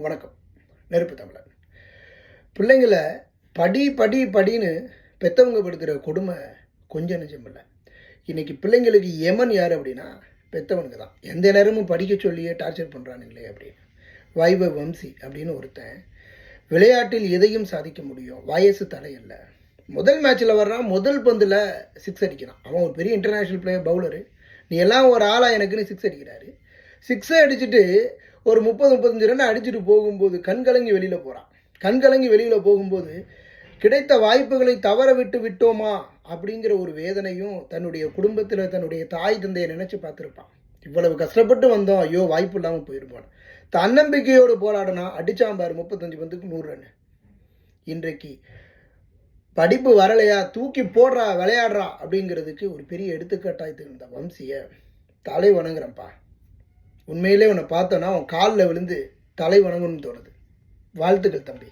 வணக்கம். நெருப்பு தமிழன். பிள்ளைங்களை படி படி படின்னு பெற்றவங்க படுத்துகிற கொடுமை கொஞ்சம் நிஜம் இல்லை. இன்றைக்கி பிள்ளைங்களுக்கு எமன் யார் அப்படின்னா பெற்றவனுக்கு தான். எந்த நேரமும் படிக்க சொல்லியே டார்ச்சர் பண்ணுறானுங்களே அப்படின்னு. வைபவ் வம்சி அப்படின்னு ஒருத்தன் விளையாட்டில் எதையும் சாதிக்க முடியும், வயசு தடை இல்லை. முதல் மேட்ச்சில் வர்றான், முதல் பந்தில் 6 அடிக்கிறான். அவன் ஒரு பெரிய இன்டர்நேஷ்னல் பிளேயர், பவுலரு. நீ எல்லாம் ஒரு ஆளாக எனக்குன்னு 6 அடிக்கிறாரு. 6 அடிச்சுட்டு ஒரு 30-35 ரன் அடிச்சுட்டு போகும்போது கண்கலங்கி வெளியில் போகிறான். கண்கலங்கி வெளியில் போகும்போது கிடைத்த வாய்ப்புகளை தவற விட்டோமா அப்படிங்கிற ஒரு வேதனையும் தன்னுடைய குடும்பத்தில் தன்னுடைய தாய் தந்தையை நினச்சி பார்த்துருப்பான். இவ்வளவு கஷ்டப்பட்டு வந்தோம், ஐயோ வாய்ப்பு இல்லாமல் போயிருப்பான். தன்னம்பிக்கையோடு போராடினா அடிச்சாம்பார் 35 பந்துக்கு 100 ரன். இன்றைக்கு படிப்பு வரலையா, தூக்கி போடுறா, விளையாடுறா அப்படிங்கிறதுக்கு ஒரு பெரிய எடுத்துக்காட்டாக இருந்த வம்சியை தலை வணங்குறேன்ப்பா. உண்மையிலே உன்னை பார்த்தோன்னா உன் காலில் விழுந்து தலை வணங்கணும்னு தோணுது. வாழ்த்துக்கள் தம்பி.